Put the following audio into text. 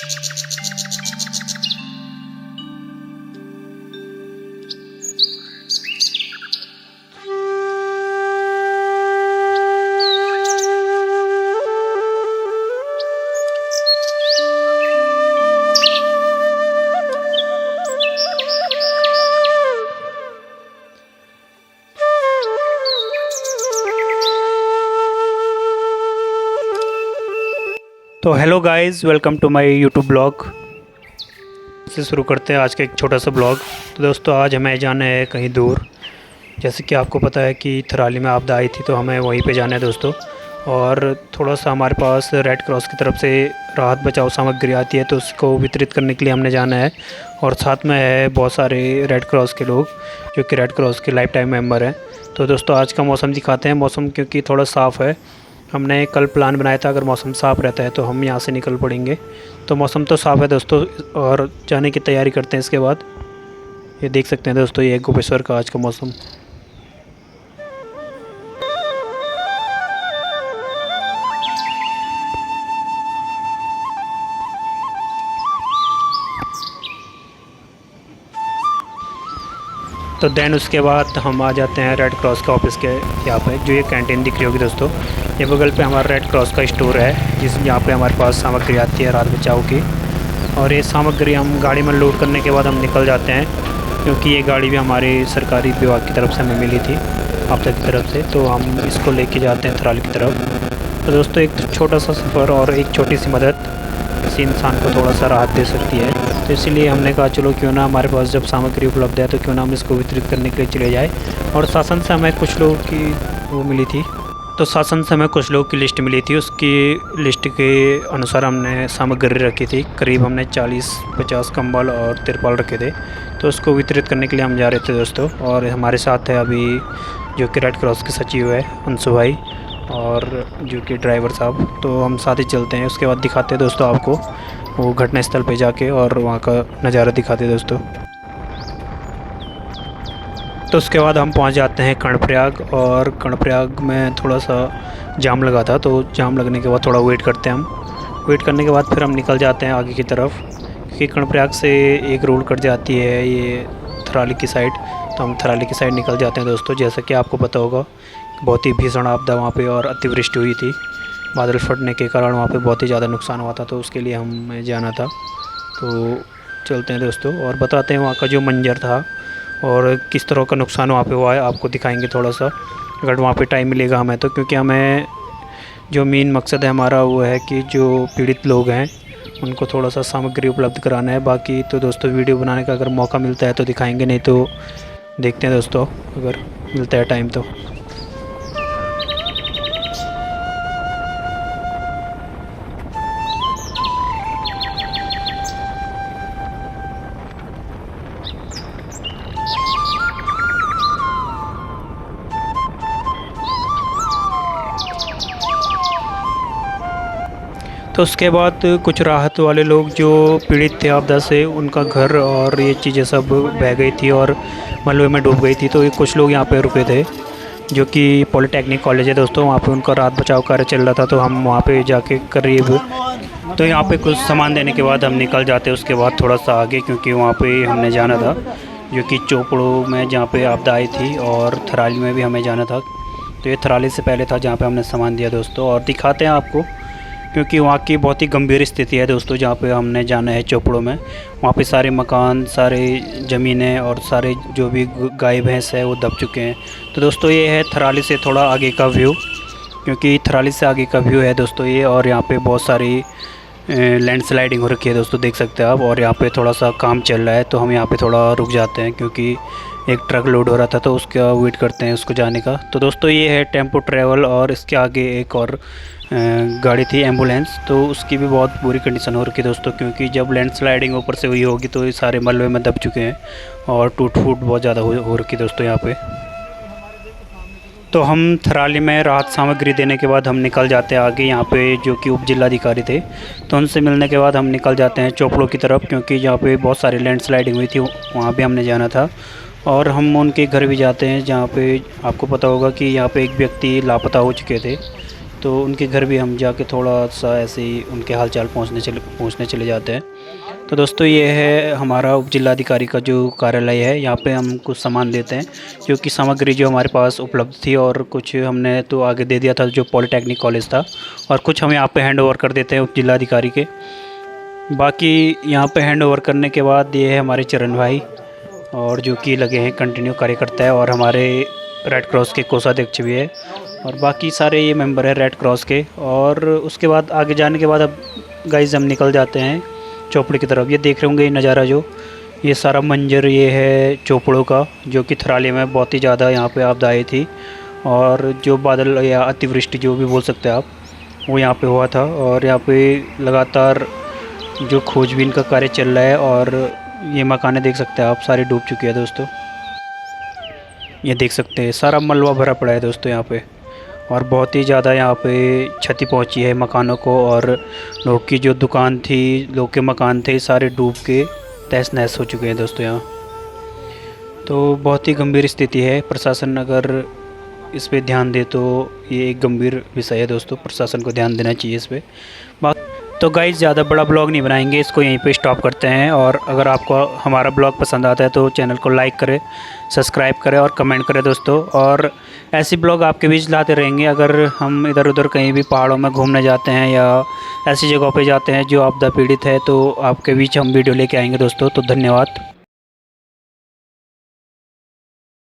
तो hello guys, welcome to my YouTube blog. से शुरू करते हैं आज का एक छोटा सा ब्लॉग। तो दोस्तों, आज हमें जाना है कहीं दूर। जैसे कि आपको पता है कि थराली में आपदा आई थी, तो हमें वहीं पे जाना है दोस्तों। और थोड़ा सा हमारे पास रेड क्रॉस की तरफ से राहत बचाव सामग्री आती है, तो उसको वितरित करने के लिए हमने जाना है। और साथ में है बहुत सारे रेड क्रॉस के लोग जो कि रेड क्रॉस के लाइफ टाइम मेम्बर हैं। तो दोस्तों, आज का मौसम दिखाते हैं। मौसम क्योंकि थोड़ा साफ़ है, हमने कल प्लान बनाया था अगर मौसम साफ़ रहता है तो हम यहाँ से निकल पड़ेंगे। तो मौसम तो साफ़ है दोस्तों, और जाने की तैयारी करते हैं। इसके बाद ये देख सकते हैं दोस्तों, ये गोपेश्वर का आज का मौसम। तो देन उसके बाद हम आ जाते हैं रेड क्रॉस के ऑफिस के यहाँ पे। जो ये कैंटीन दिख रही होगी दोस्तों, ये बगल पे हमारा रेड क्रॉस का स्टोर है, जिस यहाँ पे हमारे पास सामग्री आती है राहत बचाव की। और ये सामग्री हम गाड़ी में लोड करने के बाद हम निकल जाते हैं, क्योंकि ये गाड़ी भी हमारे सरकारी विभाग की तरफ से हमें मिली थी, आपदा की तरफ से। तो हम इसको लेके जाते हैं थराली की तरफ। तो दोस्तों, एक छोटा सा सफ़र और एक छोटी सी मदद किसी इंसान को थोड़ा सा राहत दे सकती है। तो इसीलिए हमने कहा चलो क्यों ना, हमारे पास जब सामग्री उपलब्ध है तो क्यों ना हम इसको वितरित करने के लिए चले जाए। और शासन से हमें कुछ लोगों की वो मिली थी, तो शासन से हमें कुछ लोगों की लिस्ट मिली थी। उसकी लिस्ट के अनुसार हमने सामग्री रखी थी। करीब हमने 40-50 कंबल और तिरपाल रखे थे, तो उसको वितरित करने के लिए हम जा रहे थे दोस्तों। और हमारे साथ है अभी जो कि रेड क्रॉस के सचिव है अंशु भाई, और जो कि ड्राइवर साहब। तो हम साथ ही चलते हैं। उसके बाद दिखाते हैं दोस्तों आपको वो घटनास्थल पे जाके, और वहाँ का नज़ारा दिखाते हैं दोस्तों। तो उसके बाद हम पहुँच जाते हैं कर्णप्रयाग, और कर्णप्रयाग में थोड़ा सा जाम लगा था, तो जाम लगने के बाद थोड़ा वेट करते हैं हम। वेट करने के बाद फिर हम निकल जाते हैं आगे की तरफ, क्योंकि कर्णप्रयाग से एक रोड कट जाती है ये थराली की साइड। तो हम थराली की साइड निकल जाते हैं दोस्तों। जैसा कि आपको पता होगा, बहुत ही भीषण आपदा वहाँ पे और अतिवृष्टि हुई थी। बादल फटने के कारण वहाँ पे बहुत ही ज़्यादा नुकसान हुआ था, तो उसके लिए हमें जाना था। तो चलते हैं दोस्तों और बताते हैं वहाँ का जो मंजर था और किस तरह का नुकसान वहाँ पे हुआ है, आपको दिखाएंगे थोड़ा सा, अगर वहाँ पे टाइम मिलेगा हमें तो। क्योंकि हमें जो मेन मकसद है हमारा वो है कि जो पीड़ित लोग हैं उनको थोड़ा सा सामग्री उपलब्ध कराना है। बाकी तो दोस्तों, वीडियो बनाने का अगर मौका मिलता है तो दिखाएँगे, नहीं तो देखते हैं दोस्तों अगर मिलता है टाइम तो। तो उसके बाद कुछ राहत वाले लोग जो पीड़ित थे आपदा से, उनका घर और ये चीज़ें सब बह गई थी और मलबे में डूब गई थी। तो ये कुछ लोग यहाँ पे रुके थे, जो कि पॉलिटेक्निक कॉलेज है दोस्तों, वहाँ पे उनका राहत बचाव कार्य चल रहा था। तो हम वहाँ पे जाके करीब, तो यहाँ पे कुछ सामान देने के बाद हम निकल जाते। उसके बाद थोड़ा सा आगे, क्योंकि वहाँ पे हमने जाना था जो कि चोपड़ों में जहाँ पे आपदा आई थी, और थराली में भी हमें जाना था। तो ये थराली से पहले था जहाँ पे हमने सामान दिया दोस्तों, और दिखाते हैं आपको, क्योंकि वहाँ की बहुत ही गंभीर स्थिति है दोस्तों। जहाँ पे हमने जाना है चोपड़ों में, वहाँ पे सारे मकान, सारे ज़मीनें और सारे जो भी गाय भैंस है वो दब चुके हैं। तो दोस्तों, ये है थराली से थोड़ा आगे का व्यू, क्योंकि थराली से आगे का व्यू है दोस्तों ये। और यहाँ पे बहुत सारी लैंडस्लाइडिंग हो रखी है दोस्तों, देख सकते हैं आप। और यहाँ पे थोड़ा सा काम चल रहा है, तो हम यहाँ पे थोड़ा रुक जाते हैं, क्योंकि एक ट्रक लोड हो रहा था, तो उसका वेट करते हैं उसको जाने का। तो दोस्तों, ये है टेम्पो ट्रैवल, और इसके आगे एक और गाड़ी थी एम्बुलेंस, तो उसकी भी बहुत बुरी कंडीशन हो रखी है दोस्तों। क्योंकि जब लैंडस्लाइडिंग ऊपर से हुई होगी तो ये सारे मलबे में दब चुके हैं, और टूट फूट बहुत ज़्यादा हो रखी है दोस्तों यहाँ पे। तो हम थराली में राहत सामग्री देने के बाद हम निकल जाते हैं आगे, यहाँ पे जो कि उप जिलाधिकारी थे, तो उनसे मिलने के बाद हम निकल जाते हैं चोपड़ों की तरफ, क्योंकि जहाँ पे बहुत सारी लैंडस्लाइडिंग हुई थी वहाँ भी हमने जाना था। और हम उनके घर भी जाते हैं, जहाँ पे आपको पता होगा कि यहाँ पे एक व्यक्ति लापता हो चुके थे, तो उनके घर भी हम जाके थोड़ा सा ऐसे ही उनके हाल चाल पूछने चले जाते हैं। तो दोस्तों ये है हमारा उप जिलाधिकारी का जो कार्यालय है, यहाँ पे हम कुछ सामान देते हैं जो कि सामग्री जो हमारे पास उपलब्ध थी, और कुछ हमने तो आगे दे दिया था जो पॉलिटेक्निक कॉलेज था, और कुछ हम यहाँ पे हैंड ओवर कर देते हैं उप जिलाधिकारी के। बाकी यहाँ पे हैंड ओवर करने के बाद ये है हमारे चरण भाई, और जो कि लगे हैं कंटिन्यू कार्यकर्ता है, और हमारे रेड क्रॉस के कोषाध्यक्ष भी है, और बाकी सारे ये मेंबर हैं रेड क्रॉस के। और उसके बाद आगे जाने के बाद अब गाइस हम निकल जाते हैं चौपड़ी की तरफ। ये देख रहे होंगे ये नज़ारा, जो ये सारा मंजर ये है चौपड़ों का, जो कि थराली में बहुत ही ज़्यादा यहाँ पे आपदा आई थी, और जो बादल या अतिवृष्टि जो भी बोल सकते हैं आप, वो यहाँ पे हुआ था। और यहाँ पे लगातार जो खोजबीन का कार्य चल रहा है, और ये मकानें देख सकते हैं आप, सारी डूब चुकी है दोस्तों। ये देख सकते हैं सारा मलबा भरा पड़ा है दोस्तों यहाँ पे, और बहुत ही ज़्यादा यहाँ पे क्षति पहुँची है मकानों को, और लोग की जो दुकान थी, लोग के मकान थे, सारे डूब के तहस नहस हो चुके हैं दोस्तों यहाँ। तो बहुत ही गंभीर स्थिति है, प्रशासन अगर इस पे ध्यान दे तो ये एक गंभीर विषय है दोस्तों, प्रशासन को ध्यान देना चाहिए इस पे। तो गाइस ज़्यादा बड़ा ब्लॉग नहीं बनाएंगे, इसको यहीं पे स्टॉप करते हैं। और अगर आपको हमारा ब्लॉग पसंद आता है तो चैनल को लाइक करें, सब्सक्राइब करें और कमेंट करें दोस्तों। और ऐसी ब्लॉग आपके बीच लाते रहेंगे। अगर हम इधर उधर कहीं भी पहाड़ों में घूमने जाते हैं या ऐसी जगहों पे जाते हैं जो आपदा पीड़ित है, तो आपके बीच हम वीडियो लेके आएंगे दोस्तों। तो धन्यवाद।